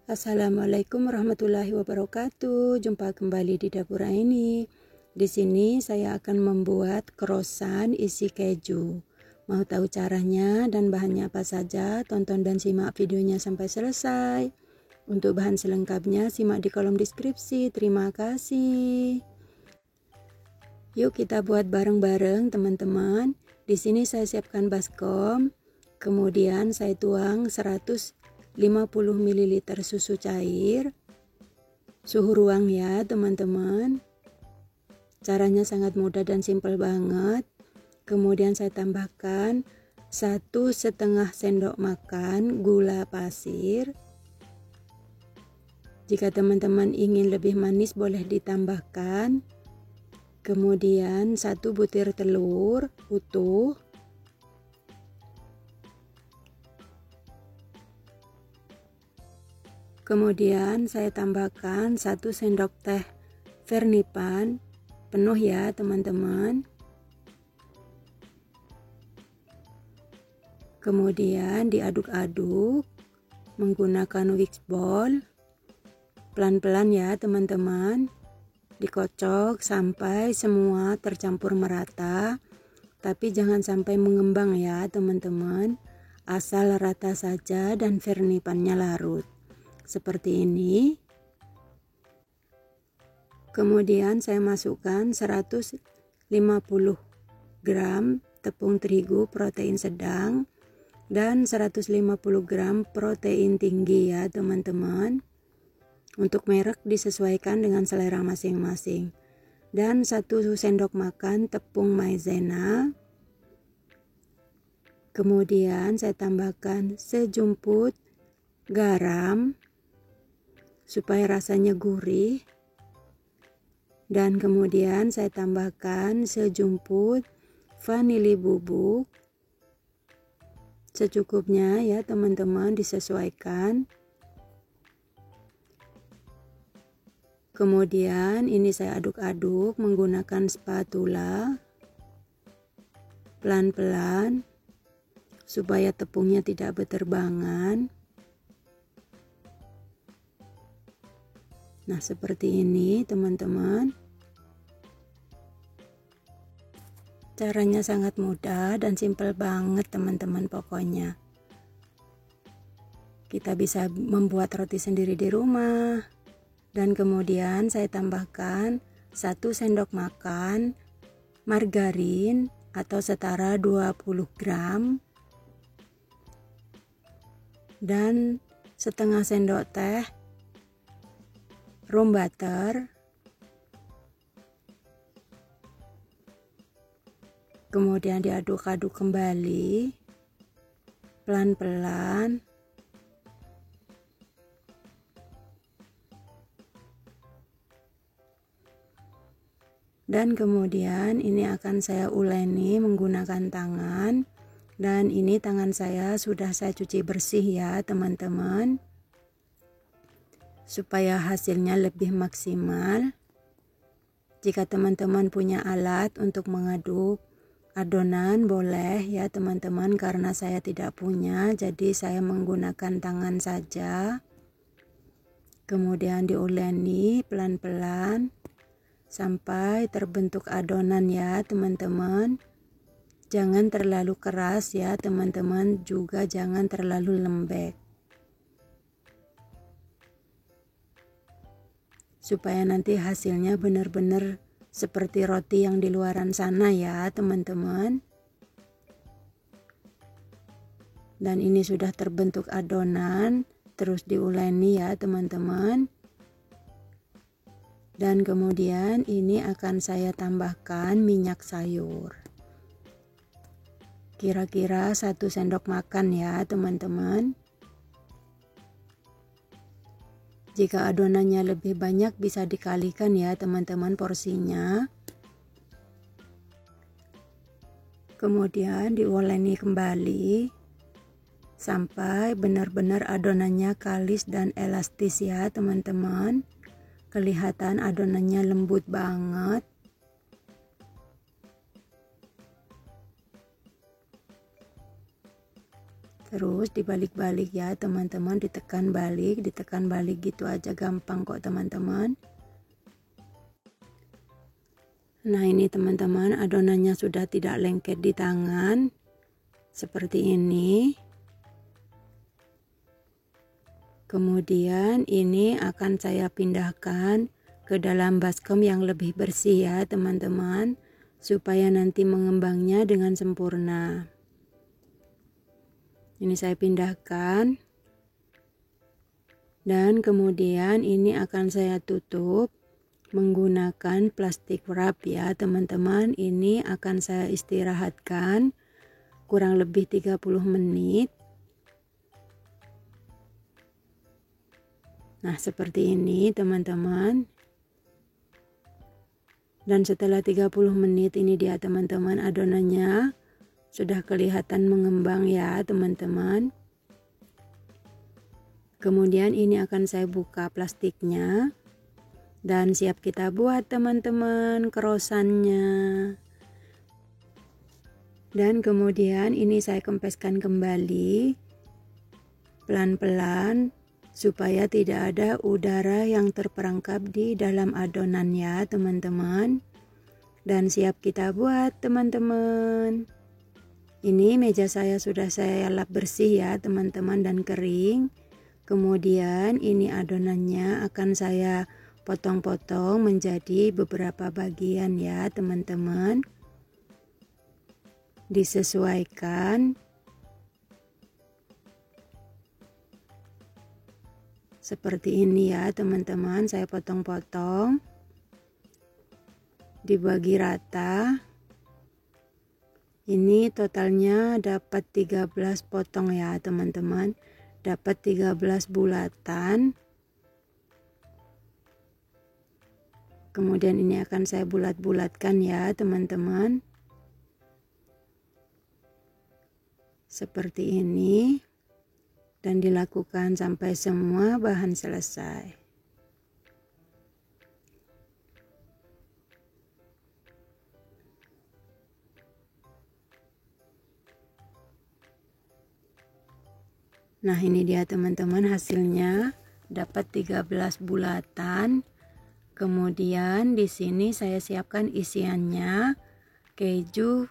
Assalamualaikum warahmatullahi wabarakatuh. Jumpa kembali di dapur Aini. Di sini saya akan membuat croissant isi keju. Mau tahu caranya dan bahannya apa saja? Tonton dan simak videonya sampai selesai. Untuk bahan selengkapnya simak di kolom deskripsi. Terima kasih. Yuk kita buat bareng-bareng teman-teman. Di sini saya siapkan baskom. Kemudian saya tuang 150 ml susu cair, suhu ruang ya teman-teman. Caranya sangat mudah dan simpel banget. Kemudian saya tambahkan 1,5 sendok makan gula pasir. Jika teman-teman ingin lebih manis boleh ditambahkan. Kemudian 1 butir telur utuh. Kemudian saya tambahkan 1 sendok teh vernipan penuh ya teman-teman. Kemudian diaduk-aduk menggunakan whisk ball. Pelan-pelan ya teman-teman. Dikocok sampai semua tercampur merata. Tapi jangan sampai mengembang ya teman-teman. Asal rata saja dan vernipannya larut. Seperti ini. Kemudian saya masukkan 150 gram tepung terigu protein sedang dan 150 gram protein tinggi ya teman-teman. Untuk merek disesuaikan dengan selera masing-masing. Dan 1 sendok makan tepung maizena. Kemudian saya tambahkan sejumput garam supaya rasanya gurih, dan kemudian saya tambahkan sejumput vanili bubuk secukupnya ya teman-teman, disesuaikan. Kemudian ini saya aduk-aduk menggunakan spatula pelan-pelan supaya tepungnya tidak berterbangan. Nah, seperti ini teman-teman. Caranya sangat mudah dan simpel banget teman-teman pokoknya. Kita bisa membuat roti sendiri di rumah. Dan kemudian saya tambahkan 1 sendok makan margarin atau setara 20 gram. Dan setengah sendok teh room butter. Kemudian diaduk-aduk kembali pelan-pelan. Dan kemudian ini akan saya uleni menggunakan tangan. Dan ini tangan saya sudah saya cuci bersih ya teman-teman, supaya hasilnya lebih maksimal. Jika teman-teman punya alat untuk mengaduk adonan boleh ya teman-teman, karena saya tidak punya jadi saya menggunakan tangan saja. Kemudian diuleni pelan-pelan sampai terbentuk adonan ya teman-teman. Jangan terlalu keras ya teman-teman, juga jangan terlalu lembek, supaya nanti hasilnya benar-benar seperti roti yang di luaran sana ya teman-teman. Dan ini sudah terbentuk adonan, terus diuleni ya teman-teman. Dan kemudian ini akan saya tambahkan minyak sayur. Kira-kira 1 sendok makan ya teman-teman. Jika adonannya lebih banyak bisa dikalikan ya teman-teman porsinya. Kemudian diuleni kembali sampai benar-benar adonannya kalis dan elastis ya teman-teman. Kelihatan adonannya lembut banget. Terus dibalik-balik ya teman-teman, ditekan balik gitu aja, gampang kok teman-teman. Nah ini teman-teman, adonannya sudah tidak lengket di tangan seperti ini. Kemudian ini akan saya pindahkan ke dalam baskom yang lebih bersih ya teman-teman, supaya nanti mengembangnya dengan sempurna. Ini saya pindahkan, dan kemudian ini akan saya tutup menggunakan plastik wrap ya teman-teman. Ini akan saya istirahatkan kurang lebih 30 menit. Nah seperti ini teman-teman. Dan setelah 30 menit ini dia teman-teman, adonannya sudah kelihatan mengembang ya teman-teman. Kemudian ini akan saya buka plastiknya dan siap kita buat teman-teman krosannya. Dan kemudian ini saya kempeskan kembali pelan-pelan supaya tidak ada udara yang terperangkap di dalam adonan ya teman-teman. Dan siap kita buat teman-teman. Ini meja saya sudah saya lap bersih ya teman-teman dan kering. Kemudian ini adonannya akan saya potong-potong menjadi beberapa bagian ya teman-teman. Disesuaikan seperti ini ya teman-teman, saya potong-potong, dibagi rata. Ini totalnya dapat 13 potong ya teman-teman, dapat 13 bulatan. Kemudian ini akan saya bulat-bulatkan ya teman-teman, seperti ini. Dan dilakukan sampai semua bahan selesai. Nah ini dia teman-teman hasilnya, dapat 13 bulatan. Kemudian di sini saya siapkan isiannya, keju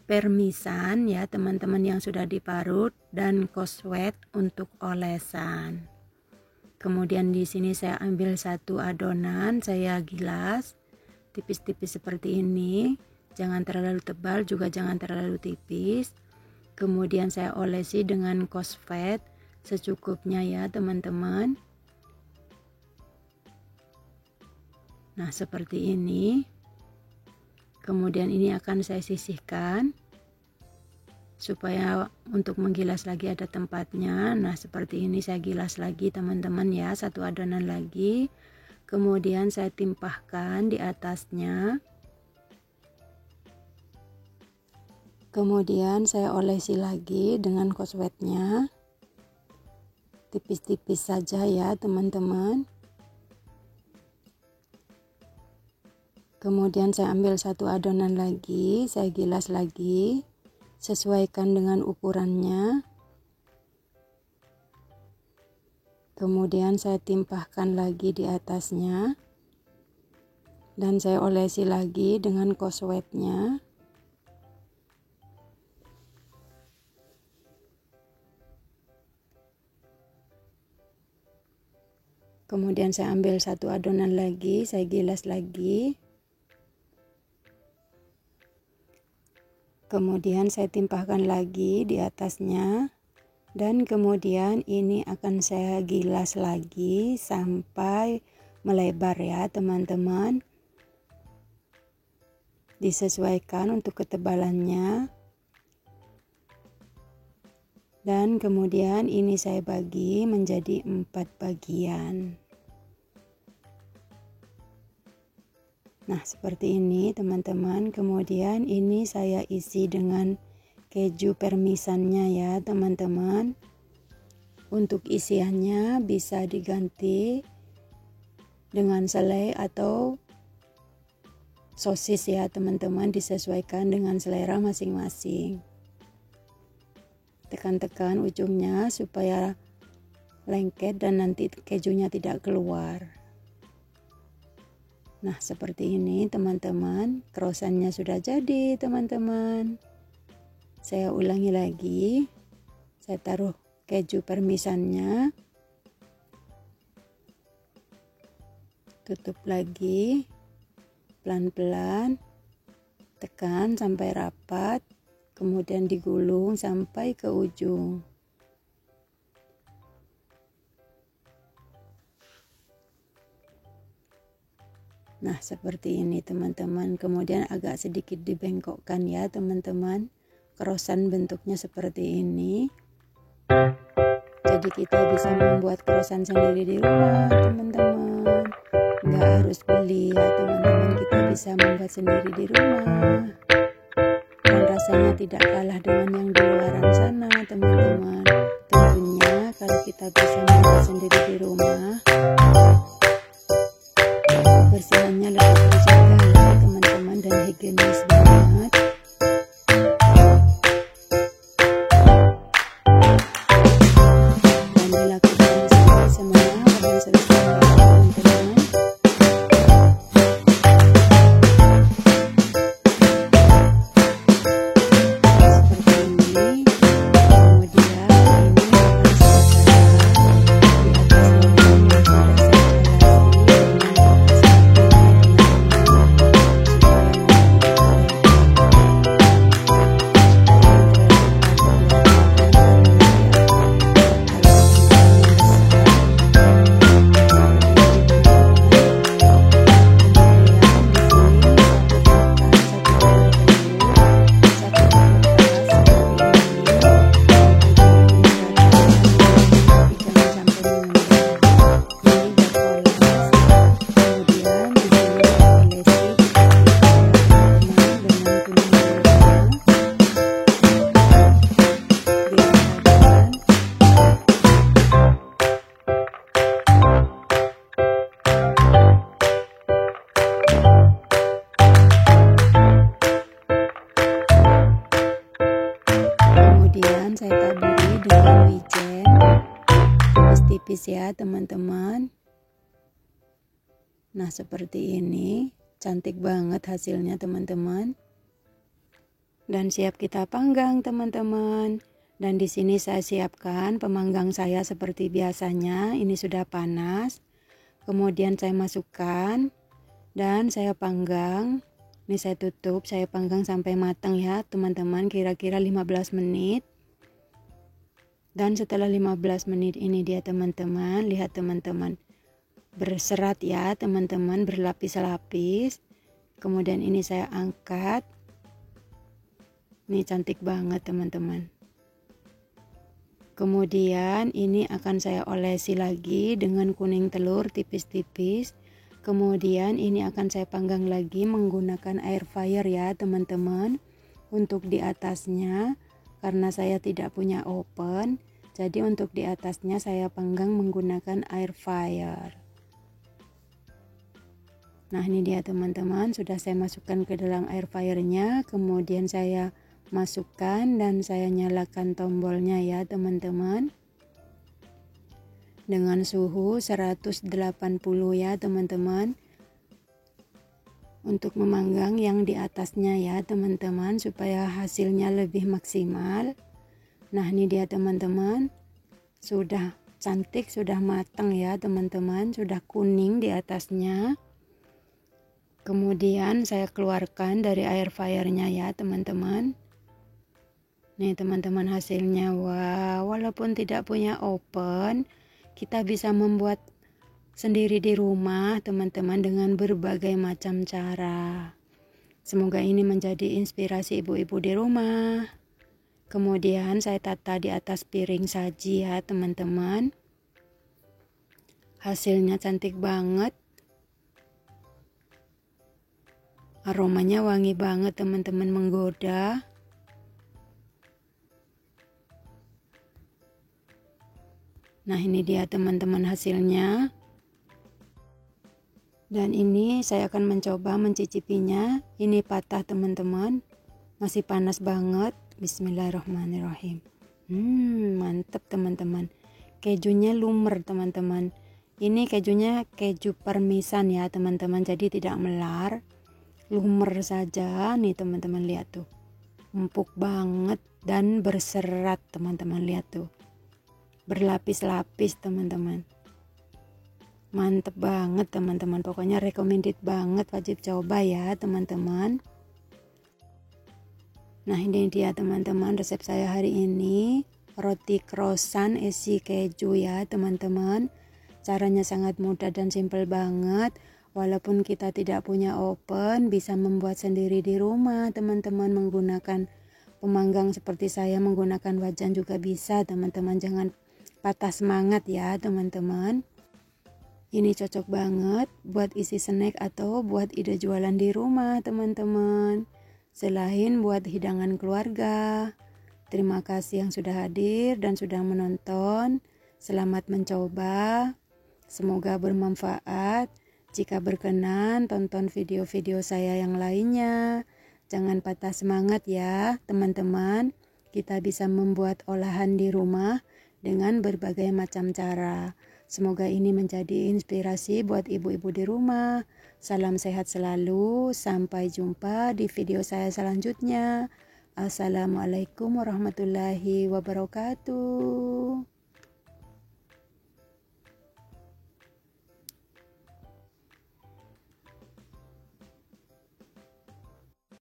parmesan ya teman-teman yang sudah diparut, dan koswet untuk olesan. Kemudian di sini saya ambil satu adonan, saya gilas tipis-tipis seperti ini, jangan terlalu tebal juga jangan terlalu tipis. Kemudian saya olesi dengan koswet secukupnya ya teman-teman. Nah seperti ini. Kemudian ini akan saya sisihkan supaya untuk menggilas lagi ada tempatnya. Nah seperti ini saya gilas lagi teman-teman ya, satu adonan lagi. Kemudian saya timpahkan di atasnya. Kemudian saya olesi lagi dengan koswetnya, tipis-tipis saja ya teman-teman. Kemudian saya ambil satu adonan lagi, saya gilas lagi, sesuaikan dengan ukurannya. Kemudian saya timpahkan lagi di atasnya, dan saya olesi lagi dengan koswetnya. Kemudian saya ambil satu adonan lagi, saya gilas lagi. Kemudian saya timpahkan lagi di atasnya, dan kemudian ini akan saya gilas lagi sampai melebar ya teman-teman. Disesuaikan untuk ketebalannya. Dan kemudian ini saya bagi menjadi 4 bagian. Nah seperti ini teman-teman. Kemudian ini saya isi dengan keju parmesannya ya teman-teman. Untuk isiannya bisa diganti dengan selai atau sosis ya teman-teman, disesuaikan dengan selera masing-masing. tekan-tekan ujungnya supaya lengket dan nanti kejunya tidak keluar. Nah, seperti ini teman-teman, croissantnya sudah jadi teman-teman. Saya ulangi lagi, saya taruh keju parmesannya, tutup lagi, pelan-pelan, tekan sampai rapat, kemudian digulung sampai ke ujung. Nah, seperti ini teman-teman, kemudian agak sedikit dibengkokkan ya teman-teman. Croissant bentuknya seperti ini. Jadi kita bisa membuat croissant sendiri di rumah teman-teman. Nggak harus beli ya teman-teman, kita bisa membuat sendiri di rumah. Dan rasanya tidak kalah dengan yang di luaran sana teman-teman. Tentunya kalau kita bisa membuat sendiri di rumah, kebersihannya lebih terjaga ya teman-teman dan higienis banget. Dan dilakukan sampai semua bagian selesai ya teman-teman. Seperti ini. Kemudian ini akan saya taruh di atas loyang yang sudah kemudian saya taburi dengan wijen tipis-tipis ya teman-teman. Nah, seperti ini, cantik banget hasilnya teman-teman. Dan siap kita panggang teman-teman. Dan di sini saya siapkan pemanggang saya seperti biasanya. Ini sudah panas. Kemudian saya masukkan dan saya panggang. Ini saya tutup, saya panggang sampai matang ya teman-teman, kira-kira 15 menit. Dan setelah 15 menit ini dia teman-teman, lihat teman-teman, berserat ya teman-teman, berlapis-lapis. Kemudian ini saya angkat. Ini cantik banget teman-teman. Kemudian ini akan saya olesi lagi dengan kuning telur tipis-tipis. Kemudian ini akan saya panggang lagi menggunakan air fryer ya teman-teman. Untuk di atasnya, karena saya tidak punya oven, jadi untuk di atasnya saya panggang menggunakan air fryer. Nah, ini dia teman-teman, sudah saya masukkan ke dalam air fryernya. Kemudian saya masukkan dan saya nyalakan tombolnya ya teman-teman. Dengan suhu 180 ya teman-teman, untuk memanggang yang di atasnya ya teman-teman, supaya hasilnya lebih maksimal. Nah, ini dia teman-teman, sudah cantik, sudah matang ya teman-teman, sudah kuning di atasnya. Kemudian saya keluarkan dari air fryernya ya teman-teman. Nih teman-teman, hasilnya wow, walaupun tidak punya oven, kita bisa membuat sendiri di rumah teman-teman dengan berbagai macam cara. Semoga ini menjadi inspirasi ibu-ibu di rumah. Kemudian saya tata di atas piring saji ya teman-teman. Hasilnya cantik banget. Aromanya wangi banget teman-teman, menggoda. Nah, ini dia teman-teman hasilnya. Dan ini saya akan mencoba mencicipinya. Ini patah teman-teman, masih panas banget. Bismillahirrahmanirrahim. Mantep teman-teman. Kejunya lumer teman-teman. Ini kejunya keju parmesan ya teman-teman, jadi tidak melar, lumer saja nih teman-teman. Lihat tuh, empuk banget dan berserat teman-teman. Lihat tuh, berlapis-lapis teman-teman. Mantep banget teman-teman, pokoknya recommended banget, wajib coba ya teman-teman. Nah ini dia teman-teman resep saya hari ini, roti croissant isi keju ya teman-teman. Caranya sangat mudah dan simple banget. Walaupun kita tidak punya oven, bisa membuat sendiri di rumah teman-teman, menggunakan pemanggang seperti saya, menggunakan wajan juga bisa teman-teman. Jangan patah semangat ya teman-teman. Ini cocok banget buat isi snack atau buat ide jualan di rumah teman-teman, selain buat hidangan keluarga. Terima kasih yang sudah hadir dan sudah menonton. Selamat mencoba, semoga bermanfaat. Jika berkenan, tonton video-video saya yang lainnya. Jangan patah semangat ya teman-teman. Kita bisa membuat olahan di rumah dengan berbagai macam cara. Semoga ini menjadi inspirasi buat ibu-ibu di rumah. Salam sehat selalu. Sampai jumpa di video saya selanjutnya. Assalamualaikum warahmatullahi wabarakatuh.